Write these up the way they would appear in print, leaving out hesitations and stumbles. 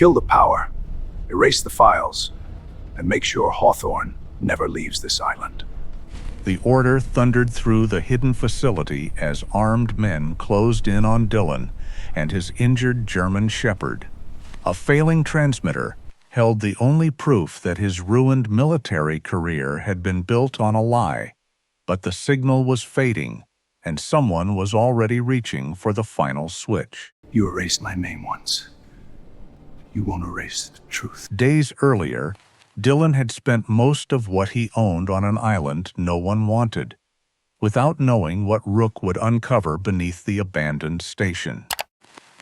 Kill the power, erase the files, and make sure Hawthorne never leaves this island. The order thundered through the hidden facility as armed men closed in on Dylan and his injured German shepherd. A failing transmitter held the only proof that his ruined military career had been built on a lie, but the signal was fading, and someone was already reaching for the final switch. You erased my name once. You won't erase the truth. Days earlier, Dylan had spent most of what he owned on an island no one wanted, without knowing what Rook would uncover beneath the abandoned station.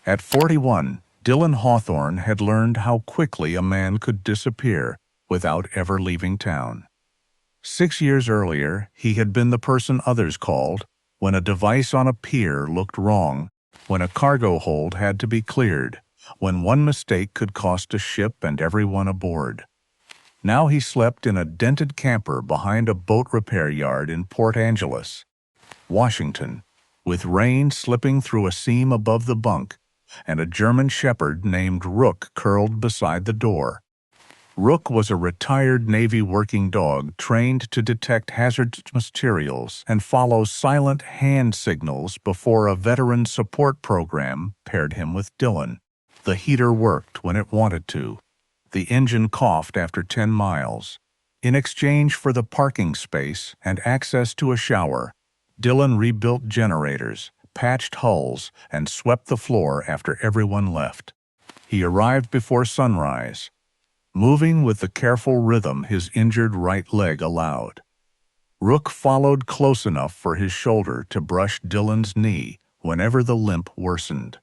At 41, Dylan Hawthorne had learned how quickly a man could disappear without ever leaving town. 6 years earlier, he had been the person others called when a device on a pier looked wrong, when a cargo hold had to be cleared, when one mistake could cost a ship and everyone aboard. Now he slept in a dented camper behind a boat repair yard in Port Angeles, Washington, with rain slipping through a seam above the bunk and a German shepherd named Rook curled beside the door. Rook was a retired Navy working dog trained to detect hazardous materials and follow silent hand signals before a veteran support program paired him with Dylan. The heater worked when it wanted to. The engine coughed after 10 miles. In exchange for the parking space and access to a shower, Dylan rebuilt generators, patched hulls, and swept the floor after everyone left. He arrived before sunrise, moving with the careful rhythm his injured right leg allowed. Rook followed close enough for his shoulder to brush Dylan's knee whenever the limp worsened.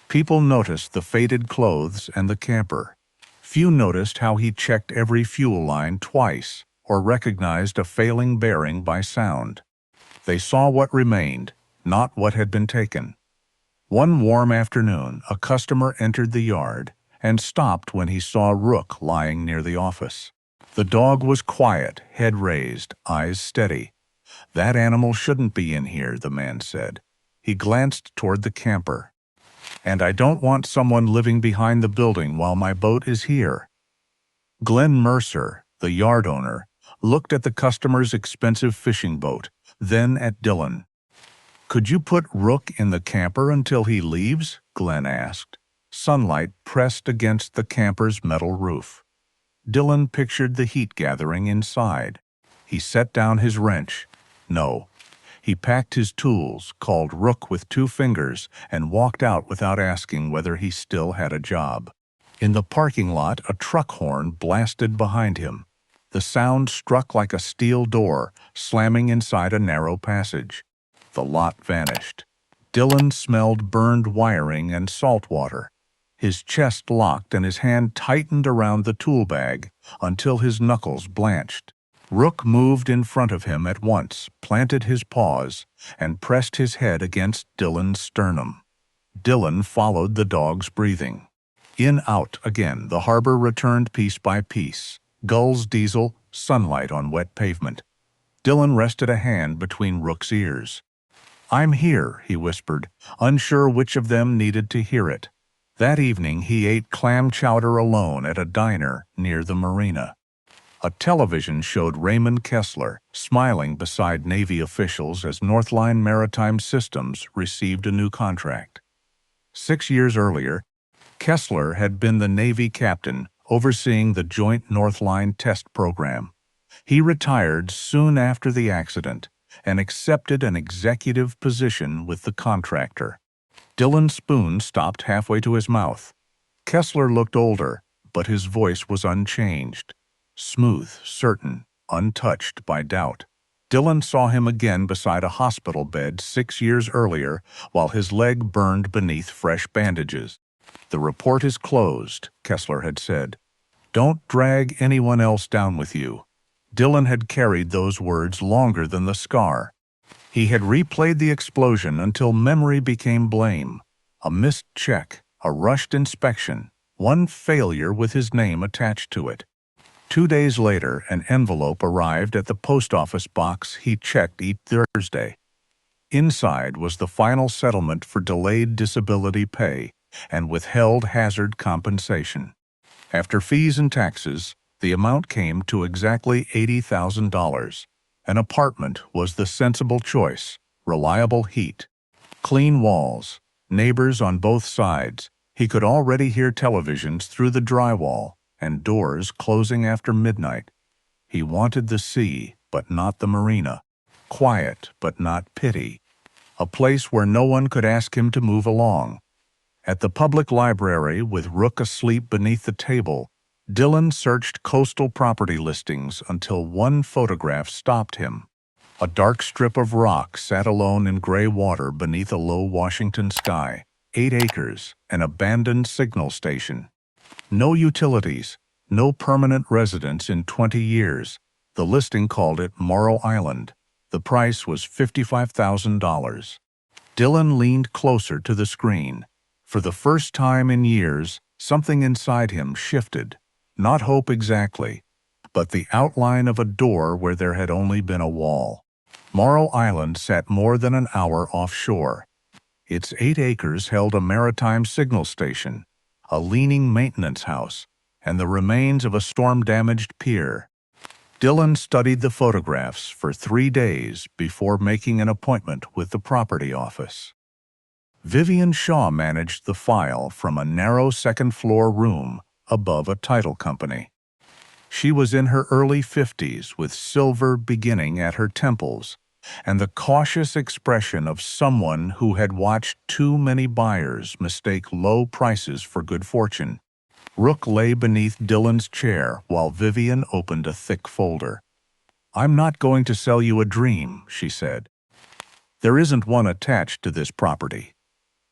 People noticed the faded clothes and the camper. Few noticed how he checked every fuel line twice or recognized a failing bearing by sound. They saw what remained, not what had been taken. One warm afternoon, a customer entered the yard and stopped when he saw Rook lying near the office. The dog was quiet, head raised, eyes steady. "That animal shouldn't be in here," the man said. He glanced toward the camper. "And I don't want someone living behind the building while my boat is here." Glenn Mercer, the yard owner, looked at the customer's expensive fishing boat, then at Dylan. "Could you put Rook in the camper until he leaves?" Glenn asked. Sunlight pressed against the camper's metal roof. Dylan pictured the heat gathering inside. He set down his wrench. No. He packed his tools, called Rook with 2 fingers, and walked out without asking whether he still had a job. In the parking lot, a truck horn blasted behind him. The sound struck like a steel door, slamming inside a narrow passage. The lot vanished. Dylan smelled burned wiring and salt water. His chest locked and his hand tightened around the tool bag until his knuckles blanched. Rook moved in front of him at once, planted his paws, and pressed his head against Dylan's sternum. Dylan followed the dog's breathing. In, out again, the harbor returned piece by piece. Gulls diesel, sunlight on wet pavement. Dylan rested a hand between Rook's ears. "I'm here," he whispered, unsure which of them needed to hear it. That evening he ate clam chowder alone at a diner near the marina. A television showed Raymond Kessler smiling beside Navy officials as Northline Maritime Systems received a new contract. 6 years earlier, Kessler had been the Navy captain overseeing the joint Northline test program. He retired soon after the accident and accepted an executive position with the contractor. Dylan's spoon stopped halfway to his mouth. Kessler looked older, but his voice was unchanged. Smooth, certain, untouched by doubt. Dylan saw him again beside a hospital bed 6 years earlier while his leg burned beneath fresh bandages. "The report is closed," Kessler had said. "Don't drag anyone else down with you." Dylan had carried those words longer than the scar. He had replayed the explosion until memory became blame. A missed check, a rushed inspection, one failure with his name attached to it. 2 days later, an envelope arrived at the post office box he checked each Thursday. Inside was the final settlement for delayed disability pay and withheld hazard compensation. After fees and taxes, the amount came to exactly $80,000. An apartment was the sensible choice. Reliable heat, clean walls, neighbors on both sides. He could already hear televisions through the drywall and doors closing after midnight. He wanted the sea, but not the marina. Quiet, but not pity. A place where no one could ask him to move along. At the public library, with Rook asleep beneath the table, Dylan searched coastal property listings until one photograph stopped him. A dark strip of rock sat alone in gray water beneath a low Washington sky. 8 acres, an abandoned signal station. No utilities, no permanent residence in 20 years. The listing called it Morrow Island. The price was $55,000. Dylan leaned closer to the screen. For the first time in years, something inside him shifted. Not hope exactly, but the outline of a door where there had only been a wall. Morrow Island sat more than an hour offshore. Its 8 acres held a maritime signal station, a leaning maintenance house, and the remains of a storm-damaged pier. Dylan studied the photographs for 3 days before making an appointment with the property office. Vivian Shaw managed the file from a narrow second-floor room above a title company. She was in her early 50s with silver beginning at her temples and the cautious expression of someone who had watched too many buyers mistake low prices for good fortune. Rook lay beneath Dylan's chair while Vivian opened a thick folder. "I'm not going to sell you a dream," she said. "There isn't one attached to this property."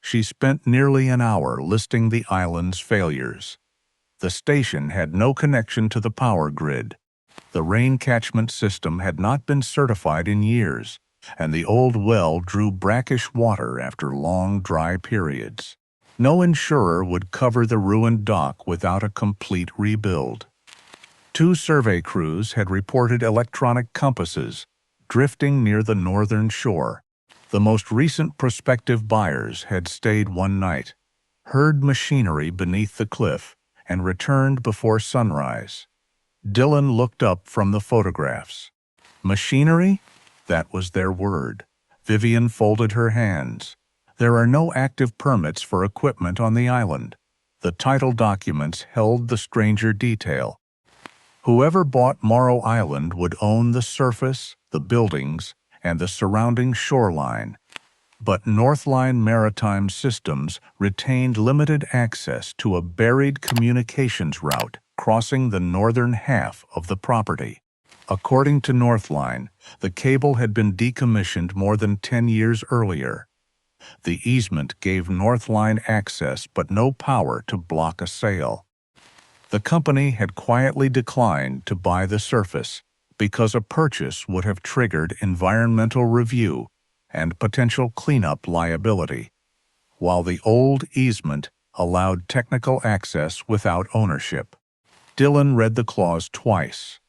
She spent nearly an hour listing the island's failures. The station had no connection to the power grid. The rain catchment system had not been certified in years, and the old well drew brackish water after long, dry periods. No insurer would cover the ruined dock without a complete rebuild. 2 survey crews had reported electronic compasses drifting near the northern shore. The most recent prospective buyers had stayed one night, heard machinery beneath the cliff, and returned before sunrise. Dylan looked up from the photographs. Machinery? That was their word. Vivian folded her hands. There are no active permits for equipment on the island. The title documents held the stranger detail. Whoever bought Morrow Island would own the surface, the buildings, and the surrounding shoreline. But Northline Maritime Systems retained limited access to a buried communications route crossing the northern half of the property. According to Northline, the cable had been decommissioned more than 10 years earlier. The easement gave Northline access but no power to block a sale. The company had quietly declined to buy the surface because a purchase would have triggered environmental review and potential cleanup liability, while the old easement allowed technical access without ownership. Dylan read the clause twice.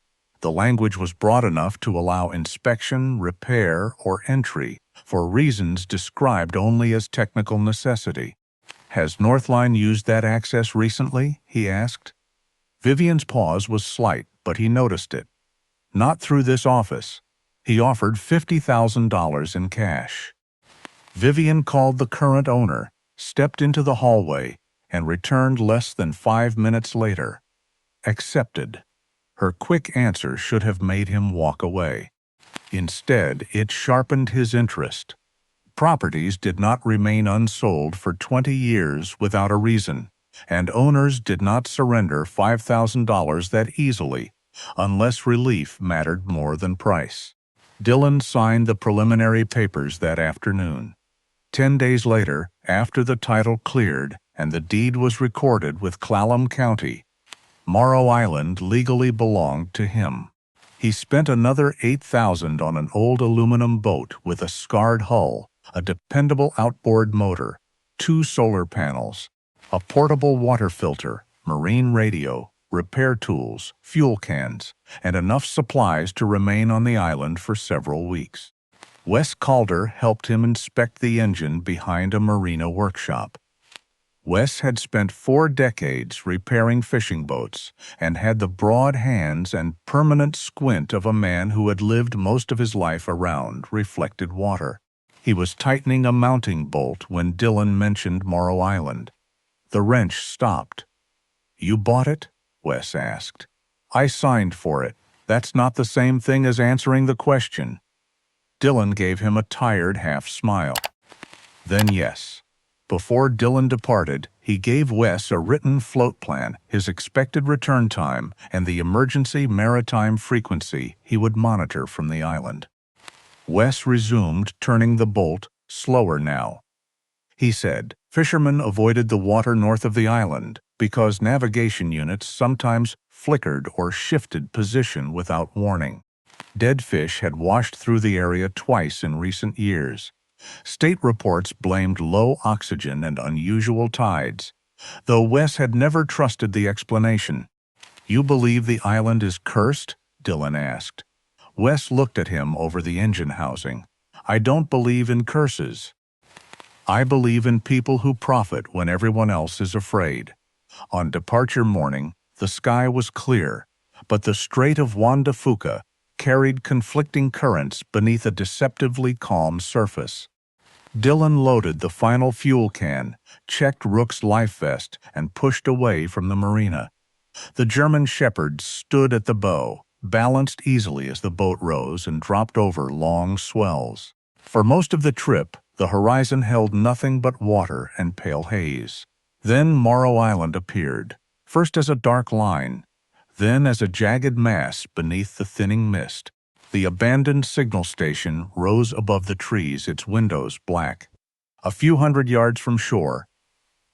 The language was broad enough to allow inspection, repair, or entry for reasons described only as technical necessity. "Has Northline used that access recently?" he asked. Vivian's pause was slight, but he noticed it. "Not through this office." He offered $50,000 in cash. Vivian called the current owner, stepped into the hallway, and returned less than 5 minutes later. Accepted. Her quick answer should have made him walk away. Instead, it sharpened his interest. Properties did not remain unsold for 20 years without a reason, and owners did not surrender $5,000 that easily, unless relief mattered more than price. Dylan signed the preliminary papers that afternoon. 10 days later, after the title cleared and the deed was recorded with Clallam County, Morrow Island legally belonged to him. He spent another $8,000 on an old aluminum boat with a scarred hull, a dependable outboard motor, 2 solar panels, a portable water filter, marine radio, repair tools, fuel cans, and enough supplies to remain on the island for several weeks. Wes Calder helped him inspect the engine behind a marina workshop. Wes had spent 4 decades repairing fishing boats and had the broad hands and permanent squint of a man who had lived most of his life around reflected water. He was tightening a mounting bolt when Dylan mentioned Morrow Island. The wrench stopped. "You bought it?" Wes asked. "I signed for it. That's not the same thing as answering the question." Dylan gave him a tired half smile. "Then yes." Before Dylan departed, he gave Wes a written float plan, his expected return time, and the emergency maritime frequency he would monitor from the island. Wes resumed turning the bolt, slower now. He said, fishermen avoided the water north of the island because navigation units sometimes flickered or shifted position without warning. Dead fish had washed through the area twice in recent years. State reports blamed low oxygen and unusual tides, though Wes had never trusted the explanation. "You believe the island is cursed?" Dylan asked. Wes looked at him over the engine housing. "I don't believe in curses. I believe in people who profit when everyone else is afraid." On departure morning, the sky was clear, but the Strait of Juan de Fuca carried conflicting currents beneath a deceptively calm surface. Dylan loaded the final fuel can, checked Rook's life vest, and pushed away from the marina. The German Shepherd stood at the bow, balanced easily as the boat rose and dropped over long swells. For most of the trip, the horizon held nothing but water and pale haze. Then Morrow Island appeared, first as a dark line, then as a jagged mass beneath the thinning mist. The abandoned signal station rose above the trees, its windows black. A few hundred yards from shore,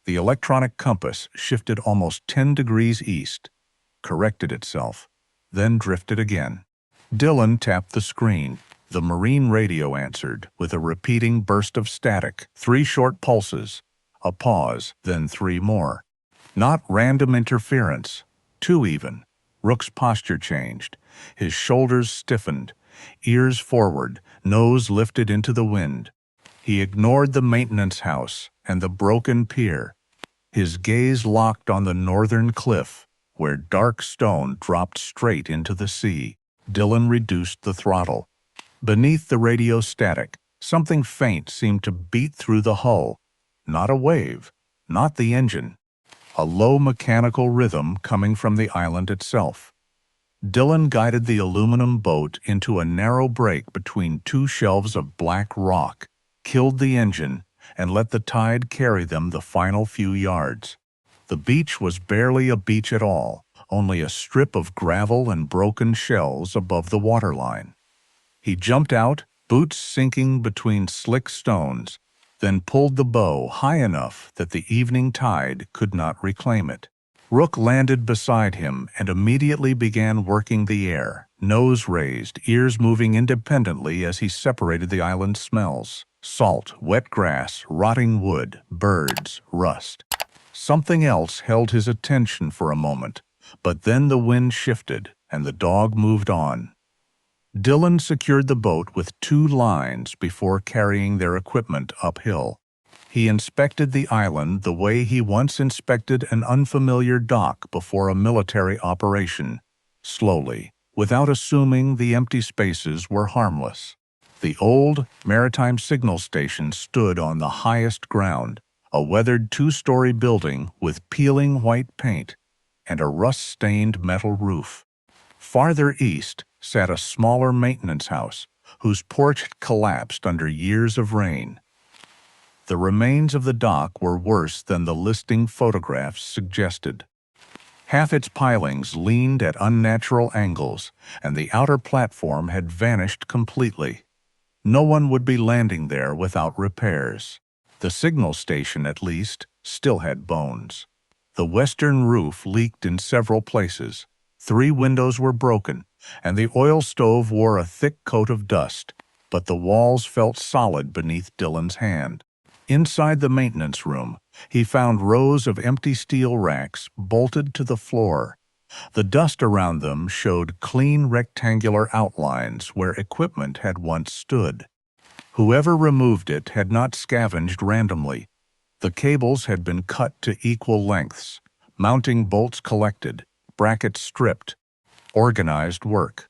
the electronic compass shifted almost 10 degrees east, corrected itself, then drifted again. Dylan tapped the screen. The marine radio answered with a repeating burst of static, 3 short pulses, a pause, then 3 more. Not random interference, 2 even. Rook's posture changed. His shoulders stiffened, ears forward, nose lifted into the wind. He ignored the maintenance house and the broken pier. His gaze locked on the northern cliff, where dark stone dropped straight into the sea. Dylan reduced the throttle. Beneath the radio static, something faint seemed to beat through the hull. Not a wave, not the engine. A low mechanical rhythm coming from the island itself. Dylan guided the aluminum boat into a narrow break between 2 shelves of black rock, killed the engine, and let the tide carry them the final few yards. The beach was barely a beach at all, only a strip of gravel and broken shells above the waterline. He jumped out, boots sinking between slick stones, then pulled the bow high enough that the evening tide could not reclaim it. Rook landed beside him and immediately began working the air, nose raised, ears moving independently as he separated the island's smells. Salt, wet grass, rotting wood, birds, rust. Something else held his attention for a moment, but then the wind shifted and the dog moved on. Dylan secured the boat with 2 lines before carrying their equipment uphill. He inspected the island the way he once inspected an unfamiliar dock before a military operation, slowly, without assuming the empty spaces were harmless. The old maritime signal station stood on the highest ground, a weathered 2-story building with peeling white paint and a rust-stained metal roof. Farther east sat a smaller maintenance house, whose porch had collapsed under years of rain. The remains of the dock were worse than the listing photographs suggested. Half its pilings leaned at unnatural angles, and the outer platform had vanished completely. No one would be landing there without repairs. The signal station, at least, still had bones. The western roof leaked in several places. 3 windows were broken, and the oil stove wore a thick coat of dust, but the walls felt solid beneath Dylan's hand. Inside the maintenance room, he found rows of empty steel racks bolted to the floor. The dust around them showed clean rectangular outlines where equipment had once stood. Whoever removed it had not scavenged randomly. The cables had been cut to equal lengths, mounting bolts collected, brackets stripped. Organized work.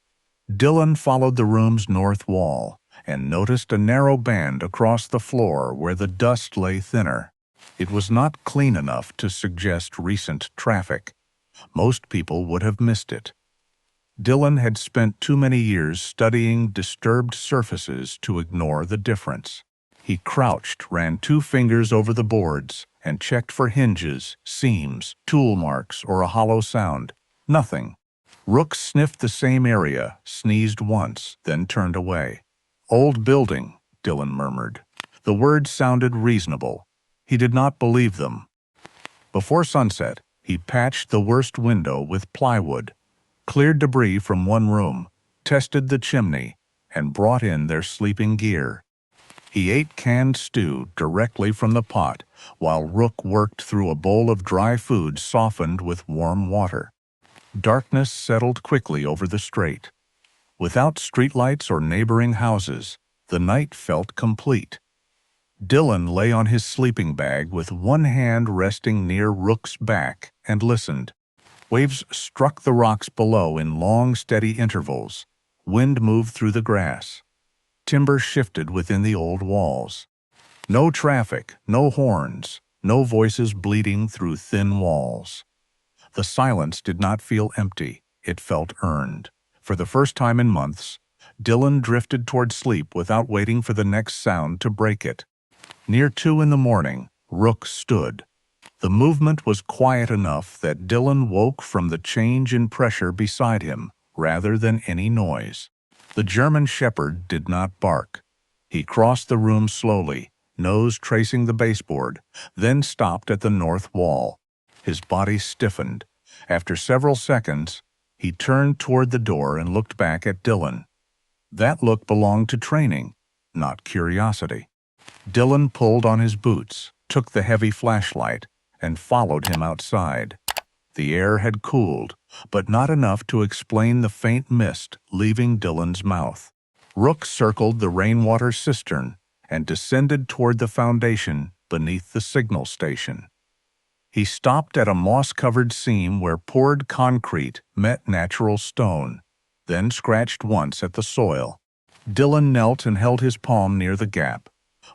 Dylan followed the room's north wall and noticed a narrow band across the floor where the dust lay thinner. It was not clean enough to suggest recent traffic. Most people would have missed it. Dylan had spent too many years studying disturbed surfaces to ignore the difference. He crouched, ran 2 fingers over the boards, and checked for hinges, seams, tool marks, or a hollow sound. Nothing. Rook sniffed the same area, sneezed once, then turned away. "Old building," Dylan murmured. The words sounded reasonable. He did not believe them. Before sunset, he patched the worst window with plywood, cleared debris from one room, tested the chimney, and brought in their sleeping gear. He ate canned stew directly from the pot, while Rook worked through a bowl of dry food softened with warm water. Darkness settled quickly over the strait. Without streetlights or neighboring houses, the night felt complete. Dylan lay on his sleeping bag with one hand resting near Rook's back and listened. Waves struck the rocks below in long, steady intervals. Wind moved through the grass. Timber shifted within the old walls. No traffic, no horns, no voices bleeding through thin walls. The silence did not feel empty. It felt earned. For the first time in months, Dylan drifted toward sleep without waiting for the next sound to break it. Near 2 in the morning, Rook stood. The movement was quiet enough that Dylan woke from the change in pressure beside him, rather than any noise. The German shepherd did not bark. He crossed the room slowly, nose tracing the baseboard, then stopped at the north wall. His body stiffened. After several seconds, he turned toward the door and looked back at Dylan. That look belonged to training, not curiosity. Dylan pulled on his boots, took the heavy flashlight, and followed him outside. The air had cooled, but not enough to explain the faint mist leaving Dylan's mouth. Rook circled the rainwater cistern and descended toward the foundation beneath the signal station. He stopped at a moss-covered seam where poured concrete met natural stone, then scratched once at the soil. Dylan knelt and held his palm near the gap.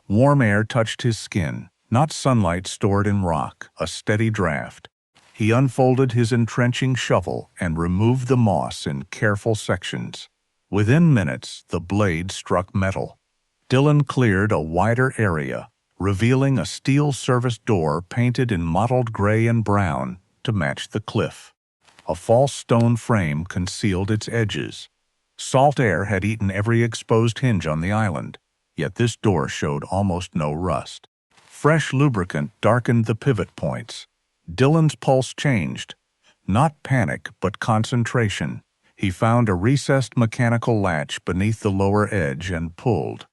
Warm air touched his skin, not sunlight stored in rock, a steady draft. He unfolded his entrenching shovel and removed the moss in careful sections. Within minutes, the blade struck metal. Dylan cleared a wider area, revealing a steel service door painted in mottled gray and brown to match the cliff. A false stone frame concealed its edges. Salt air had eaten every exposed hinge on the island, yet this door showed almost no rust. Fresh lubricant darkened the pivot points. Dylan's pulse changed. Not panic, but concentration. He found a recessed mechanical latch beneath the lower edge and pulled.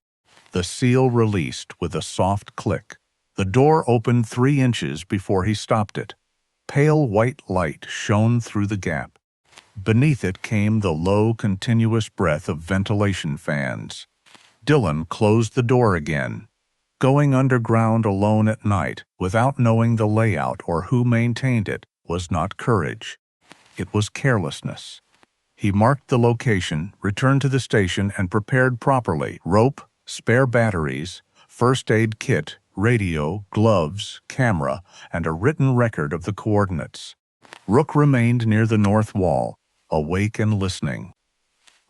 The seal released with a soft click. The door opened 3 inches before he stopped it. Pale white light shone through the gap. Beneath it came the low, continuous breath of ventilation fans. Dylan closed the door again. Going underground alone at night, without knowing the layout or who maintained it, was not courage. It was carelessness. He marked the location, returned to the station, and prepared properly: rope, spare batteries, first aid kit, radio, gloves, camera, and a written record of the coordinates. Rook remained near the north wall, awake and listening.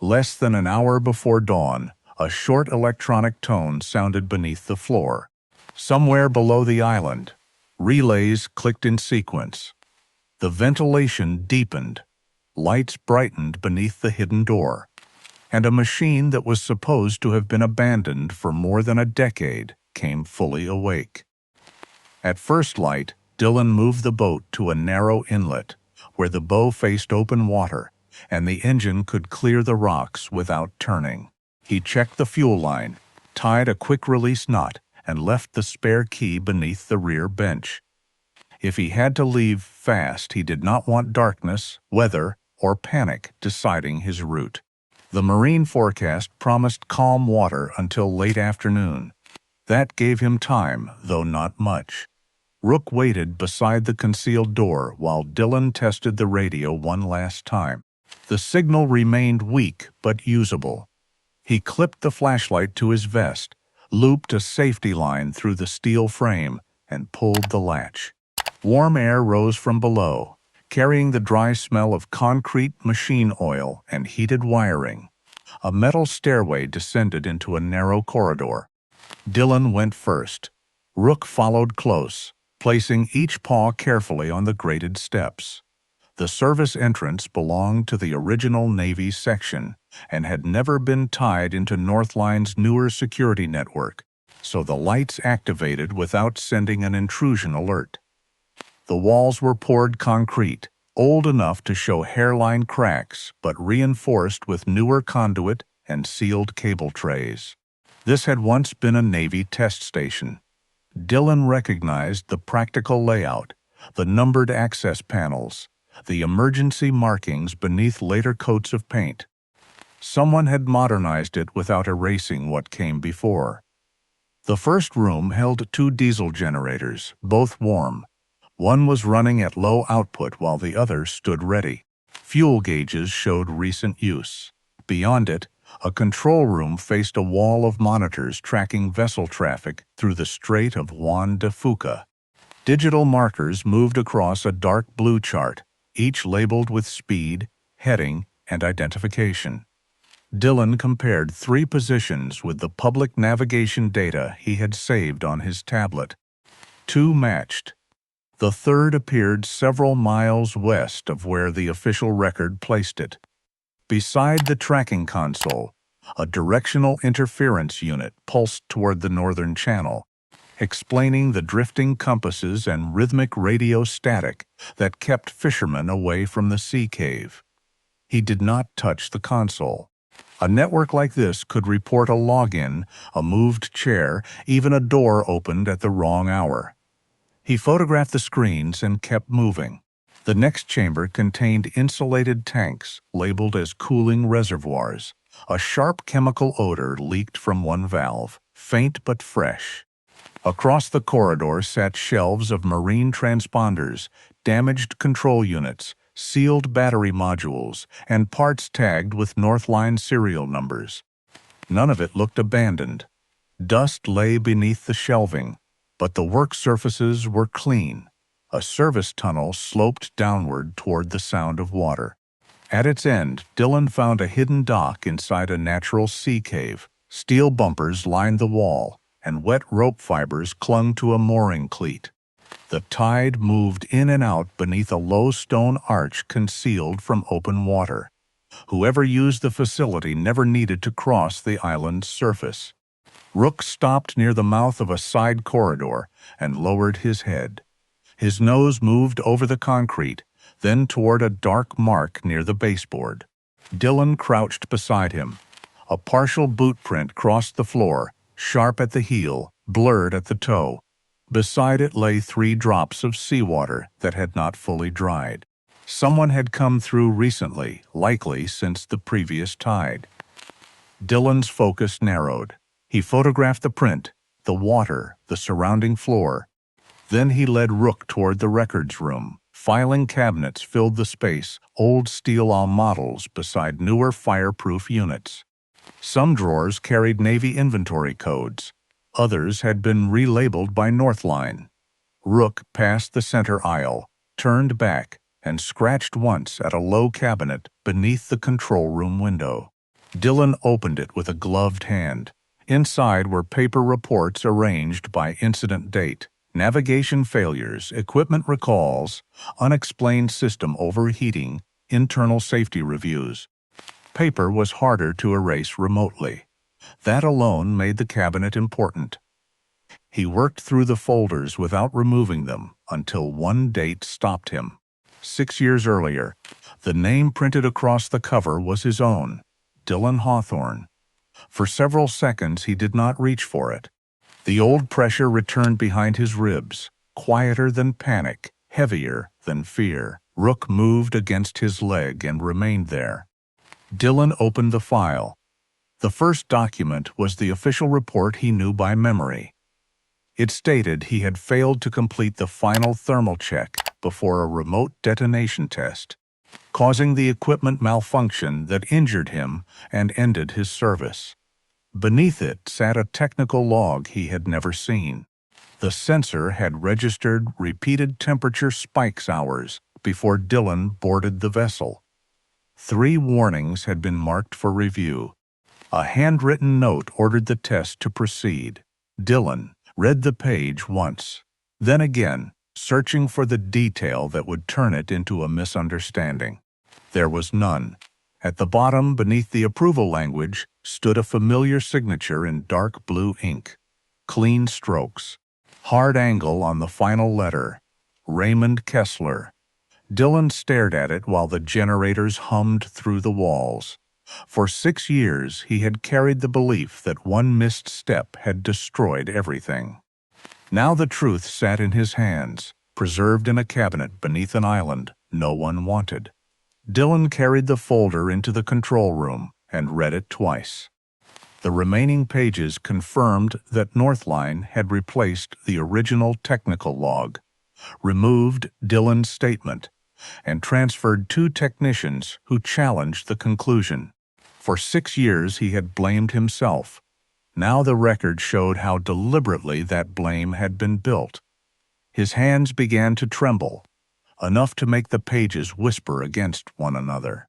Less than an hour before dawn, a short electronic tone sounded beneath the floor. Somewhere below the island, relays clicked in sequence. The ventilation deepened. Lights brightened beneath the hidden door. And a machine that was supposed to have been abandoned for more than a decade came fully awake. At first light, Dylan moved the boat to a narrow inlet, where the bow faced open water, and the engine could clear the rocks without turning. He checked the fuel line, tied a quick-release knot, and left the spare key beneath the rear bench. If he had to leave fast, he did not want darkness, weather, or panic deciding his route. The marine forecast promised calm water until late afternoon. That gave him time, though not much. Rook waited beside the concealed door while Dillon tested the radio one last time. The signal remained weak but usable. He clipped the flashlight to his vest, looped a safety line through the steel frame, and pulled the latch. Warm air rose from below, carrying the dry smell of concrete, machine oil, and heated wiring. A metal stairway descended into a narrow corridor. Dillon went first. Rook followed close, placing each paw carefully on the graded steps. The service entrance belonged to the original Navy section and had never been tied into Northline's newer security network, so the lights activated without sending an intrusion alert. The walls were poured concrete, old enough to show hairline cracks but reinforced with newer conduit and sealed cable trays. This had once been a Navy test station. Dillon recognized the practical layout, the numbered access panels, the emergency markings beneath later coats of paint. Someone had modernized it without erasing what came before. The first room held 2 diesel generators, both warm. One was running at low output while the other stood ready. Fuel gauges showed recent use. Beyond it, a control room faced a wall of monitors tracking vessel traffic through the Strait of Juan de Fuca. Digital markers moved across a dark blue chart, each labeled with speed, heading, and identification. Dillon compared 3 positions with the public navigation data he had saved on his tablet. 2 matched. The third appeared several miles west of where the official record placed it. Beside the tracking console, a directional interference unit pulsed toward the northern channel, explaining the drifting compasses and rhythmic radio static that kept fishermen away from the sea cave. He did not touch the console. A network like this could report a login, a moved chair, even a door opened at the wrong hour. He photographed the screens and kept moving. The next chamber contained insulated tanks labeled as cooling reservoirs. A sharp chemical odor leaked from one valve, faint but fresh. Across the corridor sat shelves of marine transponders, damaged control units, sealed battery modules, and parts tagged with Northline serial numbers. None of it looked abandoned. Dust lay beneath the shelving, but the work surfaces were clean. A service tunnel sloped downward toward the sound of water. At its end, Dillon found a hidden dock inside a natural sea cave. Steel bumpers lined the wall, and wet rope fibers clung to a mooring cleat. The tide moved in and out beneath a low stone arch concealed from open water. Whoever used the facility never needed to cross the island's surface. Rook stopped near the mouth of a side corridor and lowered his head. His nose moved over the concrete, then toward a dark mark near the baseboard. Dillon crouched beside him. A partial boot print crossed the floor, sharp at the heel, blurred at the toe. Beside it lay 3 drops of seawater that had not fully dried. Someone had come through recently, likely since the previous tide. Dillon's focus narrowed. He photographed the print, the water, the surrounding floor. Then he led Rook toward the records room. Filing cabinets filled the space, old steel models beside newer fireproof units. Some drawers carried Navy inventory codes. Others had been relabeled by Northline. Rook passed the center aisle, turned back, and scratched once at a low cabinet beneath the control room window. Dillon opened it with a gloved hand. Inside were paper reports arranged by incident date, navigation failures, equipment recalls, unexplained system overheating, internal safety reviews. Paper was harder to erase remotely. That alone made the cabinet important. He worked through the folders without removing them until one date stopped him. 6 years earlier, the name printed across the cover was his own, Dillon Hawthorne. For several seconds he did not reach for it. The old pressure returned behind his ribs, quieter than panic, heavier than fear. Rook moved against his leg and remained there. Dillon opened the file. The first document was the official report he knew by memory. It stated he had failed to complete the final thermal check before a remote detonation test, causing the equipment malfunction that injured him and ended his service. Beneath it sat a technical log he had never seen. The sensor had registered repeated temperature spikes hours before Dylan boarded the vessel. 3 warnings had been marked for review. A handwritten note ordered the test to proceed. Dylan read the page once, then again, searching for the detail that would turn it into a misunderstanding. There was none. At the bottom, beneath the approval language, stood a familiar signature in dark blue ink. Clean strokes. Hard angle on the final letter. Raymond Kessler. Dylan stared at it while the generators hummed through the walls. For 6 years, he had carried the belief that one missed step had destroyed everything. Now the truth sat in his hands, preserved in a cabinet beneath an island no one wanted. Dylan carried the folder into the control room and read it twice. The remaining pages confirmed that Northline had replaced the original technical log, removed Dylan's statement, and transferred 2 technicians who challenged the conclusion. For 6 years he had blamed himself. Now the record showed how deliberately that blame had been built. His hands began to tremble, enough to make the pages whisper against one another.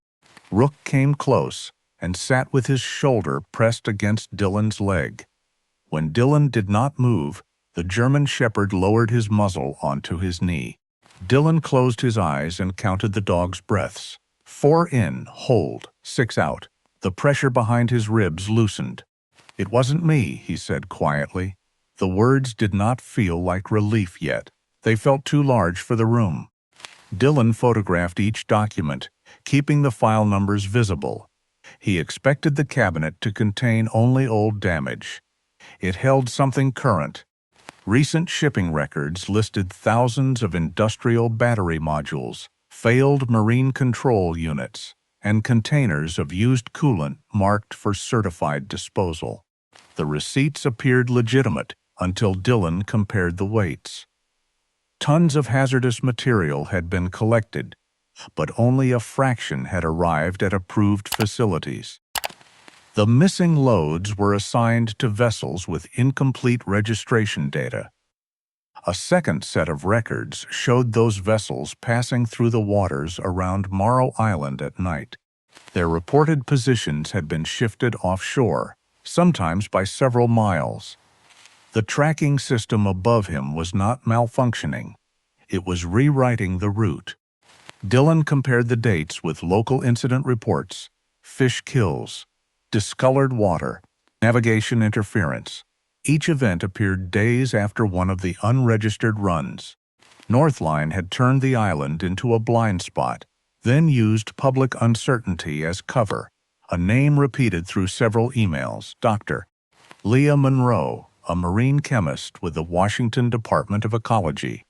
Rook came close and sat with his shoulder pressed against Dylan's leg. When Dylan did not move, the German shepherd lowered his muzzle onto his knee. Dylan closed his eyes and counted the dog's breaths. 4 in, hold, 6 out. The pressure behind his ribs loosened. "It wasn't me," he said quietly. The words did not feel like relief yet. They felt too large for the room. Dylan photographed each document, keeping the file numbers visible. He expected the cabinet to contain only old damage. It held something current. Recent shipping records listed thousands of industrial battery modules, failed marine control units, and containers of used coolant marked for certified disposal. The receipts appeared legitimate until Dylan compared the weights. Tons of hazardous material had been collected, but only a fraction had arrived at approved facilities. The missing loads were assigned to vessels with incomplete registration data. A second set of records showed those vessels passing through the waters around Morrow Island at night. Their reported positions had been shifted offshore, sometimes by several miles. The tracking system above him was not malfunctioning. It was rewriting the route. Dylan compared the dates with local incident reports, fish kills, discolored water, navigation interference. Each event appeared days after one of the unregistered runs. Northline had turned the island into a blind spot, then used public uncertainty as cover. A name repeated through several emails: Dr. Leah Monroe, a marine chemist with the Washington Department of Ecology.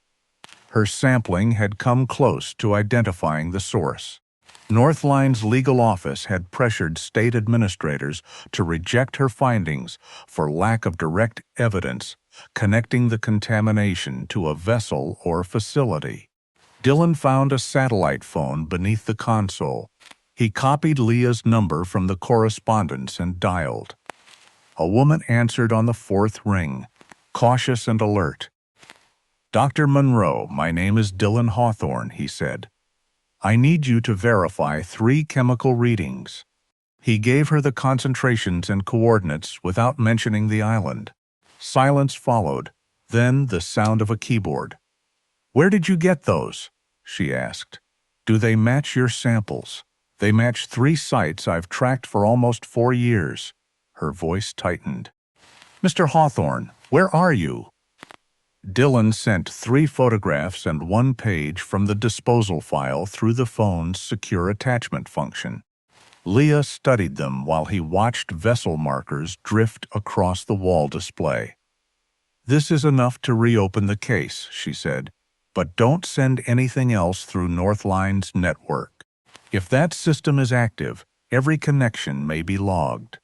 Her sampling had come close to identifying the source. Northline's legal office had pressured state administrators to reject her findings for lack of direct evidence connecting the contamination to a vessel or facility. Dylan found a satellite phone beneath the console. He copied Leah's number from the correspondence and dialed. A woman answered on the 4th ring, cautious and alert. "Dr. Monroe, my name is Dylan Hawthorne," he said. "I need you to verify 3 chemical readings." He gave her the concentrations and coordinates without mentioning the island. Silence followed, then the sound of a keyboard. "Where did you get those?" she asked. "Do they match your samples?" "They match 3 sites I've tracked for almost 4 years." Her voice tightened. "Mr. Hawthorne, where are you?" Dylan sent 3 photographs and 1 page from the disposal file through the phone's secure attachment function. Leah studied them while he watched vessel markers drift across the wall display. "This is enough to reopen the case," she said, "but don't send anything else through Northline's network. If that system is active, every connection may be logged."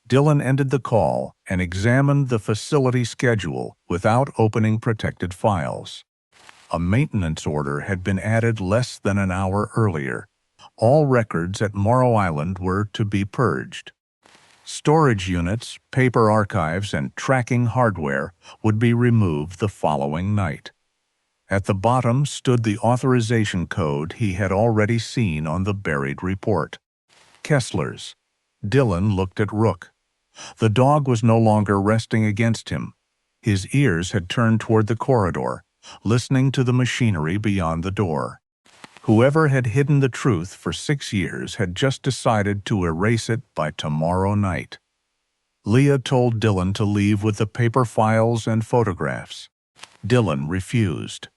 Dylan ended the call and examined the facility schedule without opening protected files. A maintenance order had been added less than an hour earlier. All records at Morrow Island were to be purged. Storage units, paper archives, and tracking hardware would be removed the following night. At the bottom stood the authorization code he had already seen on the buried report. Kessler's. Dillon looked at Rook. The dog was no longer resting against him. His ears had turned toward the corridor, listening to the machinery beyond the door. Whoever had hidden the truth for 6 years had just decided to erase it by tomorrow night. Leah told Dillon to leave with the paper files and photographs. Dillon refused.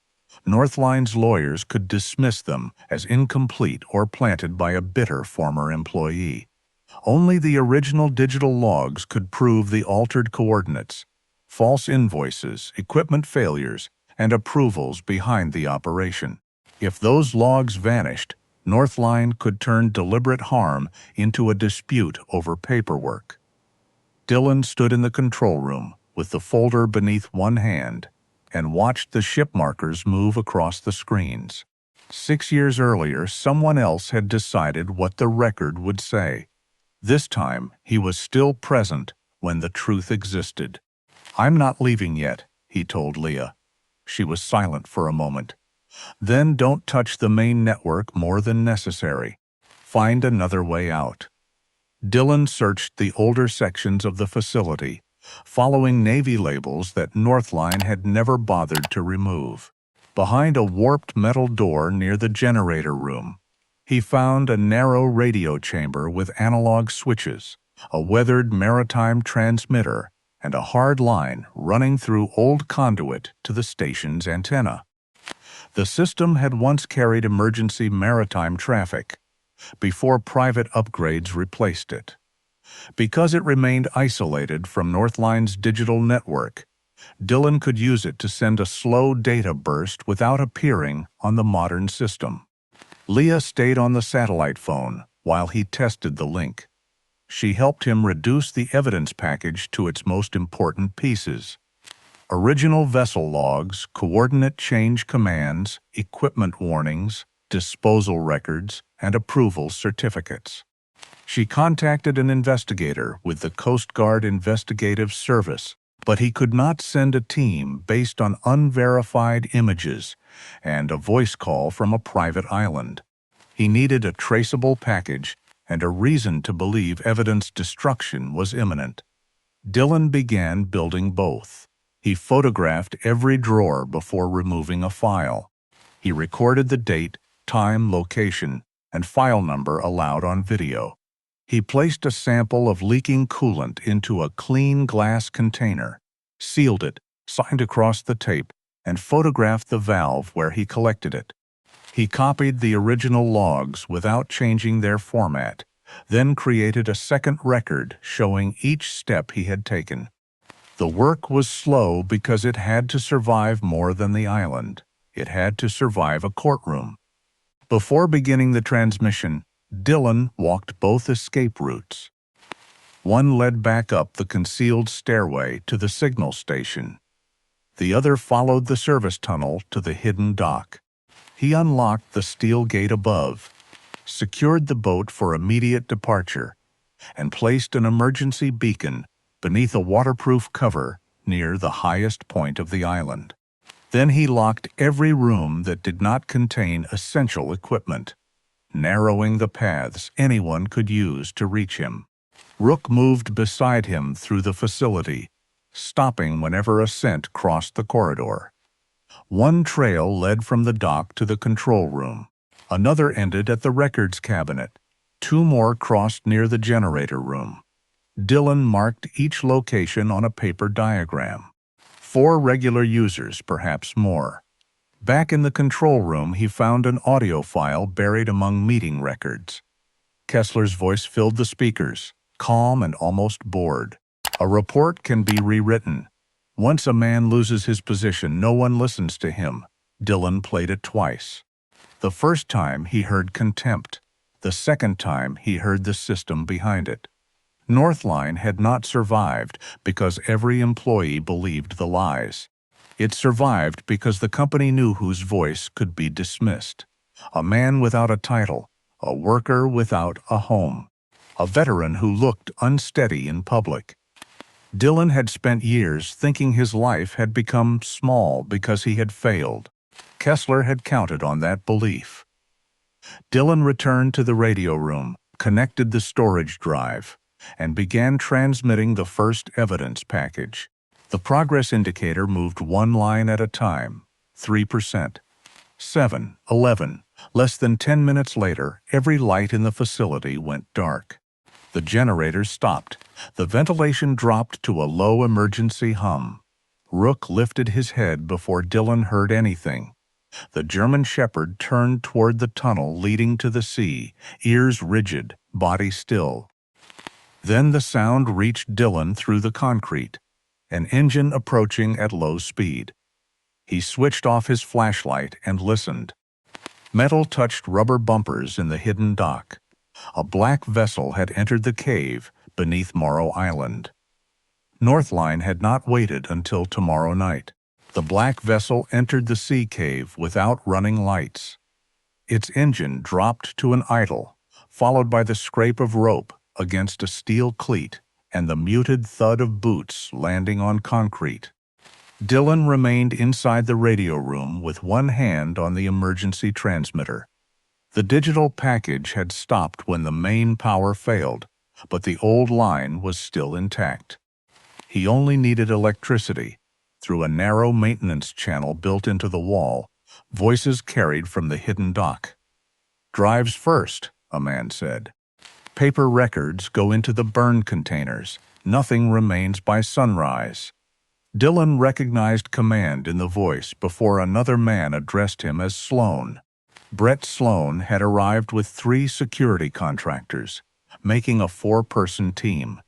Northline's lawyers could dismiss them as incomplete or planted by a bitter former employee. Only the original digital logs could prove the altered coordinates, false invoices, equipment failures, and approvals behind the operation. If those logs vanished, Northline could turn deliberate harm into a dispute over paperwork. Dillon stood in the control room with the folder beneath one hand and watched the ship markers move across the screens. 6 years earlier, someone else had decided what the record would say. This time, he was still present when the truth existed. "I'm not leaving yet," he told Leah. She was silent for a moment. "Then don't touch the main network more than necessary. Find another way out." Dillon searched the older sections of the facility, following Navy labels that Northline had never bothered to remove. Behind a warped metal door near the generator room, he found a narrow radio chamber with analog switches, a weathered maritime transmitter, and a hard line running through old conduit to the station's antenna. The system had once carried emergency maritime traffic, before private upgrades replaced it. Because it remained isolated from Northline's digital network, Dillon could use it to send a slow data burst without appearing on the modern system. Leah stayed on the satellite phone while he tested the link. She helped him reduce the evidence package to its most important pieces: original vessel logs, coordinate change commands, equipment warnings, disposal records, and approval certificates. She contacted an investigator with the Coast Guard Investigative Service, but he could not send a team based on unverified images and a voice call from a private island. He needed a traceable package and a reason to believe evidence destruction was imminent. Dillon began building both. He photographed every drawer before removing a file. He recorded the date, time, location, and file number allowed on video. He placed a sample of leaking coolant into a clean glass container, sealed it, signed across the tape, and photographed the valve where he collected it. He copied the original logs without changing their format, then created a second record showing each step he had taken. The work was slow because it had to survive more than the island. It had to survive a courtroom. Before beginning the transmission, Dillon walked both escape routes. One led back up the concealed stairway to the signal station. The other followed the service tunnel to the hidden dock. He unlocked the steel gate above, secured the boat for immediate departure, and placed an emergency beacon beneath a waterproof cover near the highest point of the island. Then he locked every room that did not contain essential equipment, narrowing the paths anyone could use to reach him. Rook moved beside him through the facility, stopping whenever a scent crossed the corridor. One trail led from the dock to the control room. Another ended at the records cabinet. 2 more crossed near the generator room. Dillon marked each location on a paper diagram. 4 regular users, perhaps more. Back in the control room, he found an audio file buried among meeting records. Kessler's voice filled the speakers, calm and almost bored. "A report can be rewritten. Once a man loses his position, no one listens to him." Dillon played it twice. The first time he heard contempt. The second time he heard the system behind it. Northline had not survived because every employee believed the lies. It survived because the company knew whose voice could be dismissed. A man without a title, a worker without a home, a veteran who looked unsteady in public. Dylan had spent years thinking his life had become small because he had failed. Kessler had counted on that belief. Dylan returned to the radio room, connected the storage drive, and began transmitting the first evidence package. The progress indicator moved one line at a time, 3%. 7, 11. Less than 10 minutes later, every light in the facility went dark. The generator stopped. The ventilation dropped to a low emergency hum. Rook lifted his head before Dylan heard anything. The German Shepherd turned toward the tunnel leading to the sea, ears rigid, body still. Then the sound reached Dylan through the concrete, an engine approaching at low speed. He switched off his flashlight and listened. Metal touched rubber bumpers in the hidden dock. A black vessel had entered the cave beneath Morrow Island. Northline had not waited until tomorrow night. The black vessel entered the sea cave without running lights. Its engine dropped to an idle, followed by the scrape of rope against a steel cleat and the muted thud of boots landing on concrete. Dylan remained inside the radio room with one hand on the emergency transmitter. The digital package had stopped when the main power failed, but the old line was still intact. He only needed electricity. Through a narrow maintenance channel built into the wall, voices carried from the hidden dock. "Drives first," a man said. "Paper records go into the burn containers. Nothing remains by sunrise." Dylan recognized command in the voice before another man addressed him as Sloan. Brett Sloan had arrived with 3 security contractors, making a 4-person team.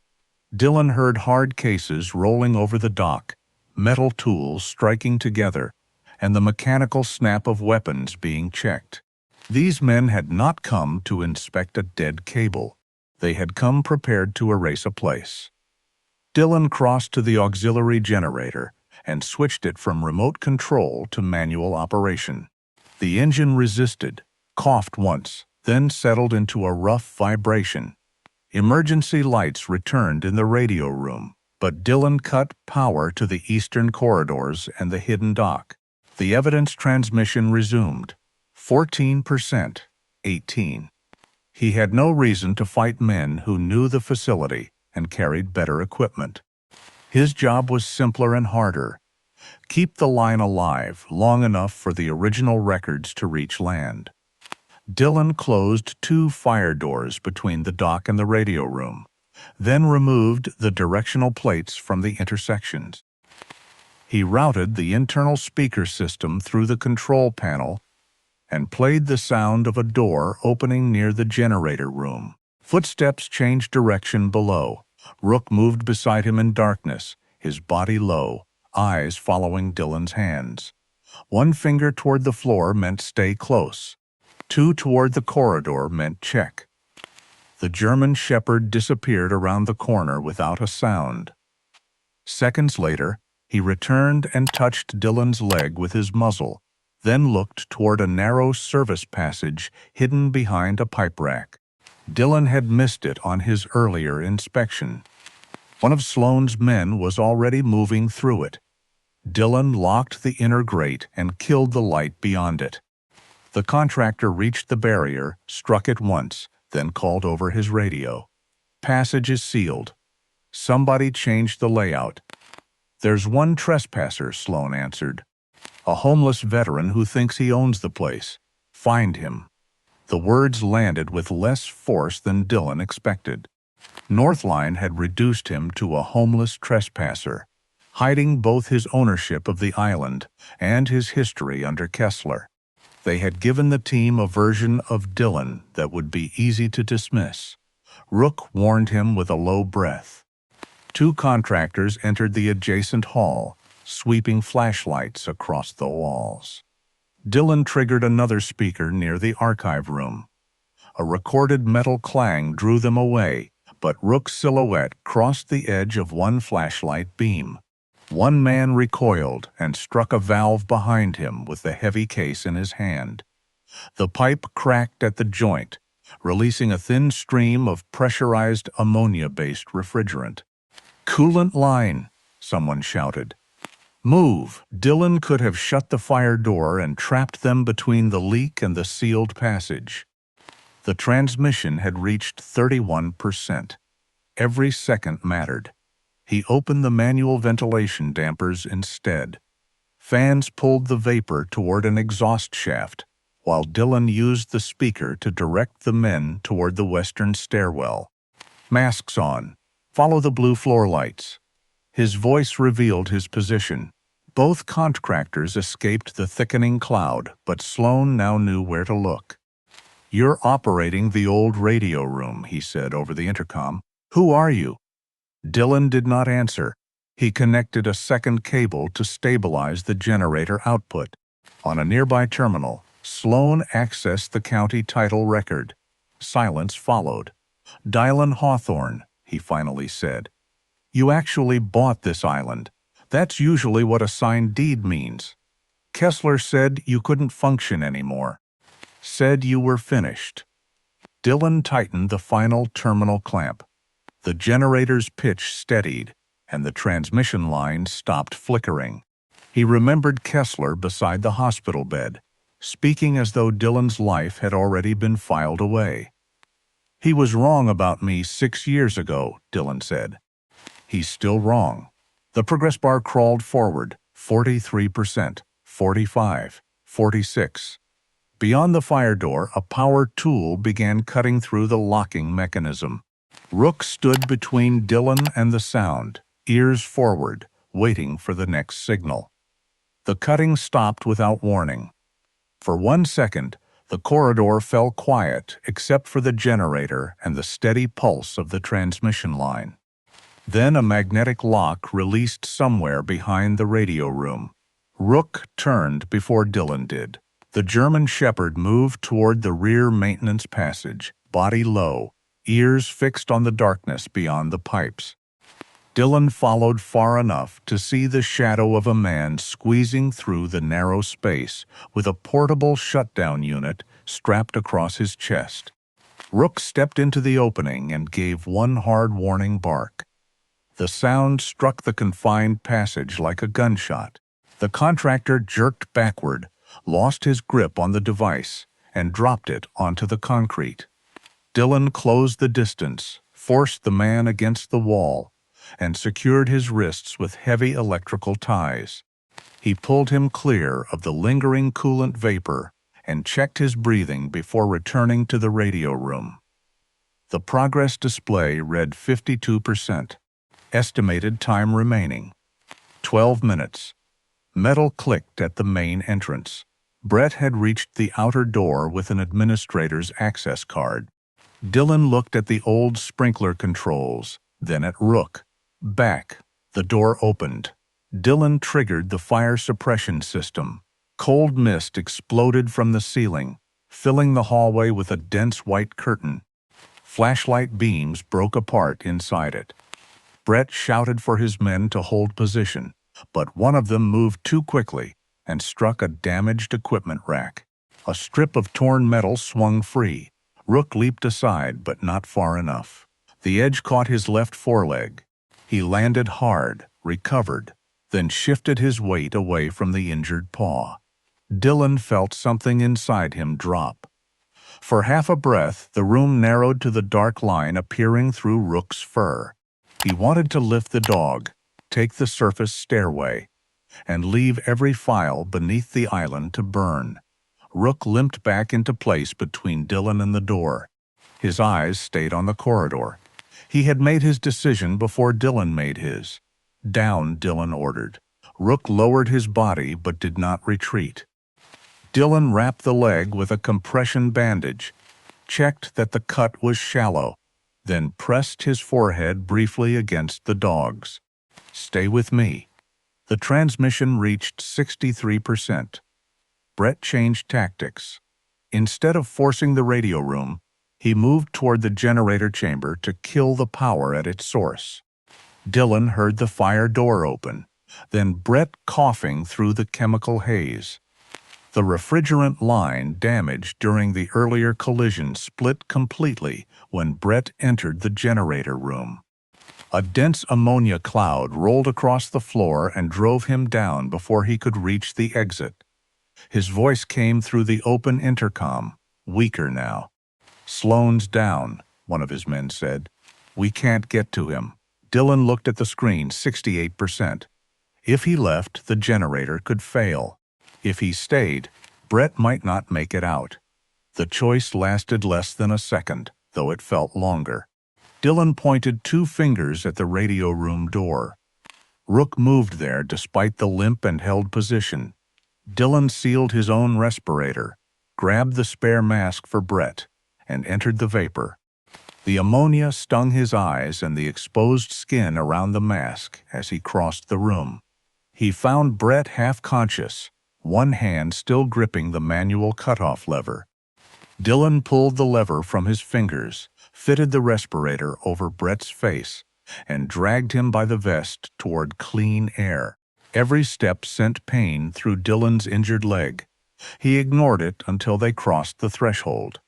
Dylan heard hard cases rolling over the dock, metal tools striking together, and the mechanical snap of weapons being checked. These men had not come to inspect a dead cable. They had come prepared to erase a place. Dylan crossed to the auxiliary generator and switched it from remote control to manual operation. The engine resisted, coughed once, then settled into a rough vibration. Emergency lights returned in the radio room, but Dylan cut power to the eastern corridors and the hidden dock. The evidence transmission resumed. 14%, 18. He had no reason to fight men who knew the facility and carried better equipment. His job was simpler and harder. Keep the line alive long enough for the original records to reach land. Dylan closed 2 fire doors between the dock and the radio room, then removed the directional plates from the intersections. He routed the internal speaker system through the control panel and played the sound of a door opening near the generator room. Footsteps changed direction below. Rook moved beside him in darkness, his body low, eyes following Dylan's hands. 1 finger toward the floor meant stay close. 2 toward the corridor meant check. The German Shepherd disappeared around the corner without a sound. Seconds later, he returned and touched Dylan's leg with his muzzle, then looked toward a narrow service passage hidden behind a pipe rack. Dylan had missed it on his earlier inspection. One of Sloan's men was already moving through it. Dylan locked the inner grate and killed the light beyond it. The contractor reached the barrier, struck it once, then called over his radio. "Passage is sealed." Somebody changed the layout. "There's one trespasser," Sloan answered. "A homeless veteran who thinks he owns the place. Find him." The words landed with less force than Dylan expected. Northline had reduced him to a homeless trespasser, hiding both his ownership of the island and his history under Kessler. They had given the team a version of Dylan that would be easy to dismiss. Rook warned him with a low breath. 2 contractors entered the adjacent hall, sweeping flashlights across the walls. Dylan triggered another speaker near the archive room. A recorded metal clang drew them away, but Rook's silhouette crossed the edge of one flashlight beam. One man recoiled and struck a valve behind him with the heavy case in his hand. The pipe cracked at the joint, releasing a thin stream of pressurized ammonia-based refrigerant. "Coolant line," someone shouted. "Move!" Dylan could have shut the fire door and trapped them between the leak and the sealed passage. The transmission had reached 31%. Every second mattered. He opened the manual ventilation dampers instead. Fans pulled the vapor toward an exhaust shaft, while Dylan used the speaker to direct the men toward the western stairwell. "Masks on. Follow the blue floor lights." His voice revealed his position. Both contractors escaped the thickening cloud, but Sloan now knew where to look. "You're operating the old radio room," he said over the intercom. "Who are you?" Dylan did not answer. He connected a second cable to stabilize the generator output. On a nearby terminal, Sloan accessed the county title record. Silence followed. "Dylan Hawthorne," he finally said. "You actually bought this island. That's usually what a signed deed means. Kessler said you couldn't function anymore. Said you were finished." Dylan tightened the final terminal clamp. The generator's pitch steadied, and the transmission line stopped flickering. He remembered Kessler beside the hospital bed, speaking as though Dylan's life had already been filed away. "He was wrong about me 6 years ago," Dylan said. "He's still wrong." The progress bar crawled forward, 43%, 45, 46. Beyond the fire door, a power tool began cutting through the locking mechanism. Rook stood between Dylan and the sound, ears forward, waiting for the next signal. The cutting stopped without warning. For 1 second, the corridor fell quiet except for the generator and the steady pulse of the transmission line. Then a magnetic lock released somewhere behind the radio room. Rook turned before Dylan did. The German Shepherd moved toward the rear maintenance passage, body low, ears fixed on the darkness beyond the pipes. Dylan followed far enough to see the shadow of a man squeezing through the narrow space with a portable shutdown unit strapped across his chest. Rook stepped into the opening and gave one hard warning bark. The sound struck the confined passage like a gunshot. The contractor jerked backward, lost his grip on the device, and dropped it onto the concrete. Dylan closed the distance, forced the man against the wall, and secured his wrists with heavy electrical ties. He pulled him clear of the lingering coolant vapor and checked his breathing before returning to the radio room. The progress display read 52%. Estimated time remaining, 12 minutes. Metal clicked at the main entrance. Brett had reached the outer door with an administrator's access card. Dylan looked at the old sprinkler controls, then at Rook. Back. The door opened. Dylan triggered the fire suppression system. Cold mist exploded from the ceiling, filling the hallway with a dense white curtain. Flashlight beams broke apart inside it. Brett shouted for his men to hold position, but one of them moved too quickly and struck a damaged equipment rack. A strip of torn metal swung free. Rook leaped aside, but not far enough. The edge caught his left foreleg. He landed hard, recovered, then shifted his weight away from the injured paw. Dylan felt something inside him drop. For half a breath, the room narrowed to the dark line appearing through Rook's fur. He wanted to lift the dog, take the surface stairway, and leave every file beneath the island to burn. Rook limped back into place between Dylan and the door. His eyes stayed on the corridor. He had made his decision before Dylan made his. "Down," Dylan ordered. Rook lowered his body but did not retreat. Dylan wrapped the leg with a compression bandage, checked that the cut was shallow, then pressed his forehead briefly against the dog's. "Stay with me." The transmission reached 63%. Brett changed tactics. Instead of forcing the radio room, He moved toward the generator chamber to kill the power at its source. Dylan heard the fire door open, then Brett coughing through the chemical haze. The refrigerant line damaged during the earlier collision split completely when Brett entered the generator room. A dense ammonia cloud rolled across the floor and drove him down before he could reach the exit. His voice came through the open intercom, weaker now. "Sloane's down," one of his men said. "We can't get to him." Dylan looked at the screen, 68%. If he left, the generator could fail. If he stayed, Brett might not make it out. The choice lasted less than a second, though it felt longer. Dylan pointed 2 fingers at the radio room door. Rook moved there despite the limp and held position. Dylan sealed his own respirator, grabbed the spare mask for Brett, and entered the vapor. The ammonia stung his eyes and the exposed skin around the mask as he crossed the room. He found Brett half-conscious, one hand still gripping the manual cutoff lever. Dylan pulled the lever from his fingers, fitted the respirator over Brett's face, and dragged him by the vest toward clean air. Every step sent pain through Dylan's injured leg. He ignored it until they crossed the threshold.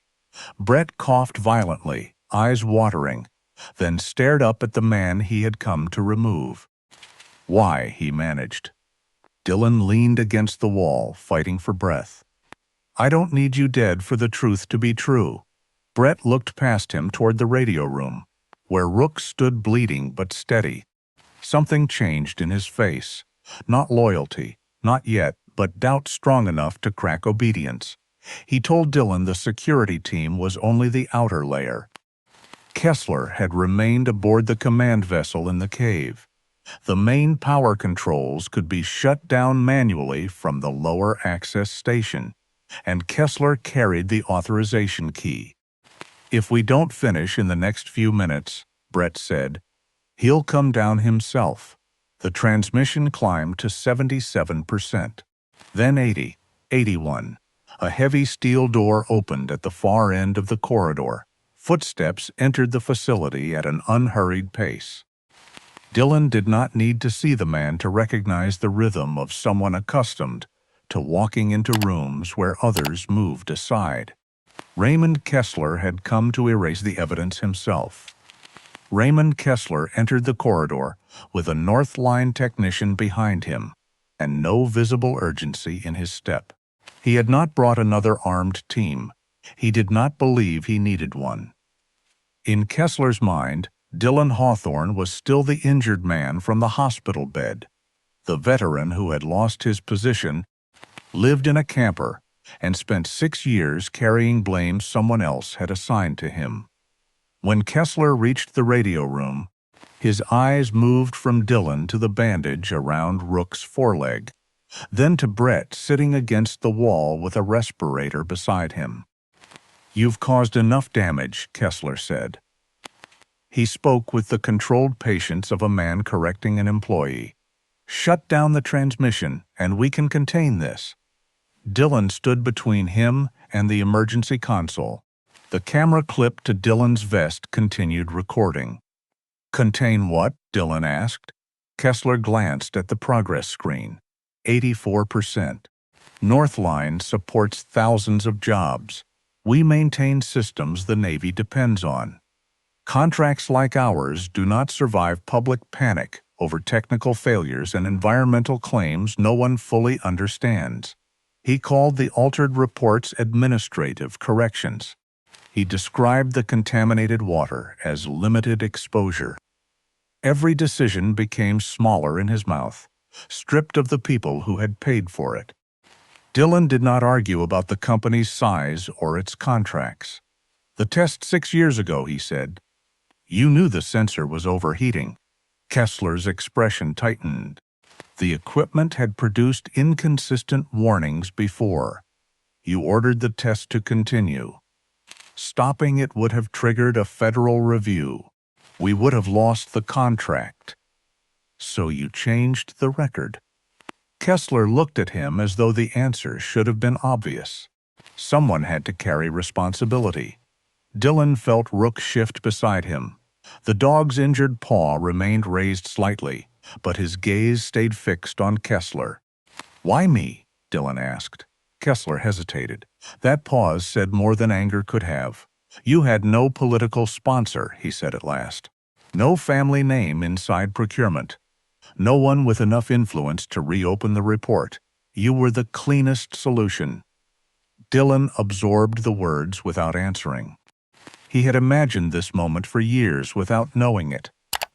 Brett coughed violently, eyes watering, then stared up at the man he had come to remove. "Why?" he managed. Dylan leaned against the wall, fighting for breath. "I don't need you dead for the truth to be true." Brett looked past him toward the radio room, where Rook stood bleeding but steady. Something changed in his face. Not loyalty, not yet, but doubt strong enough to crack obedience. He told Dylan the security team was only the outer layer. Kessler had remained aboard the command vessel in the cave. The main power controls could be shut down manually from the lower access station, and Kessler carried the authorization key. "If we don't finish in the next few minutes," Brett said, "he'll come down himself." The transmission climbed to 77%, then 80, 81. A heavy steel door opened at the far end of the corridor. Footsteps entered the facility at an unhurried pace. Dylan did not need to see the man to recognize the rhythm of someone accustomed to walking into rooms where others moved aside. Raymond Kessler had come to erase the evidence himself. Raymond Kessler entered the corridor with a Northline technician behind him, and no visible urgency in his step. He had not brought another armed team. He did not believe he needed one. In Kessler's mind, Dylan Hawthorne was still the injured man from the hospital bed. The veteran who had lost his position, lived in a camper, and spent 6 years carrying blame someone else had assigned to him. When Kessler reached the radio room, his eyes moved from Dylan to the bandage around Rook's foreleg, then to Brett sitting against the wall with a respirator beside him. "You've caused enough damage," Kessler said. He spoke with the controlled patience of a man correcting an employee. "Shut down the transmission, and we can contain this." Dylan stood between him and the emergency console. The camera clipped to Dylan's vest continued recording. "Contain what?" Dylan asked. Kessler glanced at the progress screen. 84%. Northline supports thousands of jobs. We maintain systems the Navy depends on. Contracts like ours do not survive public panic over technical failures and environmental claims no one fully understands. He called the altered reports administrative corrections. He described the contaminated water as limited exposure. Every decision became smaller in his mouth, stripped of the people who had paid for it. Dylan did not argue about the company's size or its contracts. "The test 6 years ago," he said. "You knew the sensor was overheating." Kessler's expression tightened. The equipment had produced inconsistent warnings before. You ordered the test to continue. Stopping it would have triggered a federal review. We would have lost the contract. So you changed the record. Kessler looked at him as though the answer should have been obvious. Someone had to carry responsibility. Dillon felt Rook shift beside him. The dog's injured paw remained raised slightly, but his gaze stayed fixed on Kessler. "Why me?" Dillon asked. Kessler hesitated. That pause said more than anger could have. "You had no political sponsor," he said at last. "No family name inside procurement. No one with enough influence to reopen the report. You were the cleanest solution." Dillon absorbed the words without answering. He had imagined this moment for years without knowing it.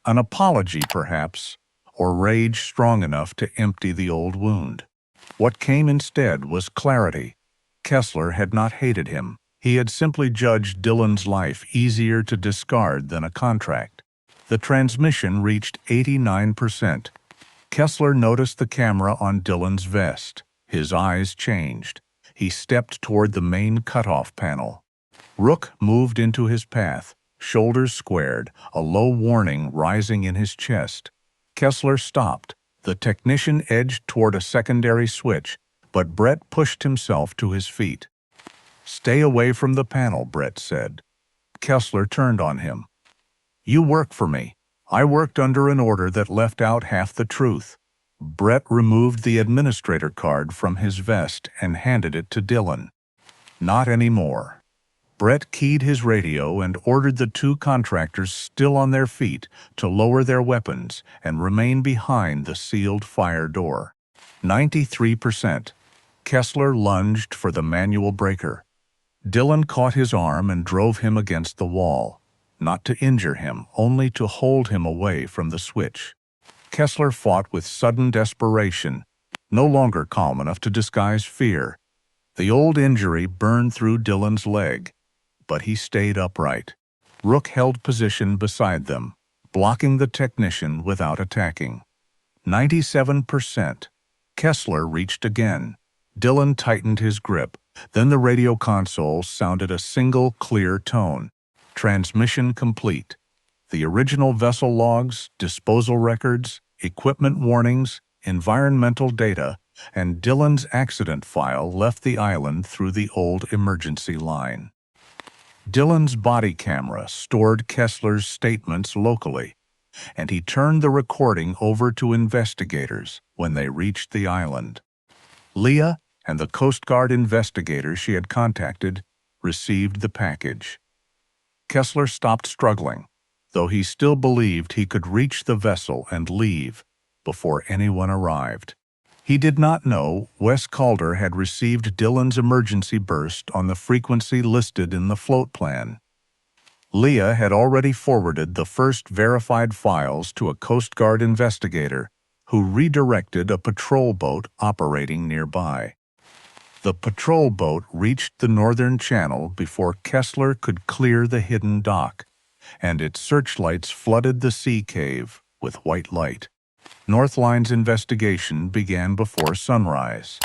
An apology, perhaps, or rage strong enough to empty the old wound. What came instead was clarity. Kessler had not hated him. He had simply judged Dillon's life easier to discard than a contract. The transmission reached 89%. Kessler noticed the camera on Dillon's vest. His eyes changed. He stepped toward the main cutoff panel. Rook moved into his path, shoulders squared, a low warning rising in his chest. Kessler stopped. The technician edged toward a secondary switch, but Brett pushed himself to his feet. "Stay away from the panel," Brett said. Kessler turned on him. "You work for me. I worked under an order that left out half the truth." Brett removed the administrator card from his vest and handed it to Dillon. "Not anymore." Brett keyed his radio and ordered the two contractors still on their feet to lower their weapons and remain behind the sealed fire door. 93%. Kessler lunged for the manual breaker. Dillon caught his arm and drove him against the wall, not to injure him, only to hold him away from the switch. Kessler fought with sudden desperation, no longer calm enough to disguise fear. The old injury burned through Dillon's leg, but he stayed upright. Rook held position beside them, blocking the technician without attacking. 97%. Kessler reached again. Dillon tightened his grip. Then the radio console sounded a single clear tone. Transmission complete. The original vessel logs, disposal records, equipment warnings, environmental data, and Dillon's accident file left the island through the old emergency line. Dillon's body camera stored Kessler's statements locally, and he turned the recording over to investigators when they reached the island. Leah and the Coast Guard investigator she had contacted received the package. Kessler stopped struggling, though he still believed he could reach the vessel and leave before anyone arrived. He did not know Wes Calder had received Dillon's emergency burst on the frequency listed in the float plan. Leah had already forwarded the first verified files to a Coast Guard investigator who redirected a patrol boat operating nearby. The patrol boat reached the northern channel before Kessler could clear the hidden dock, and its searchlights flooded the sea cave with white light. Northline's investigation began before sunrise.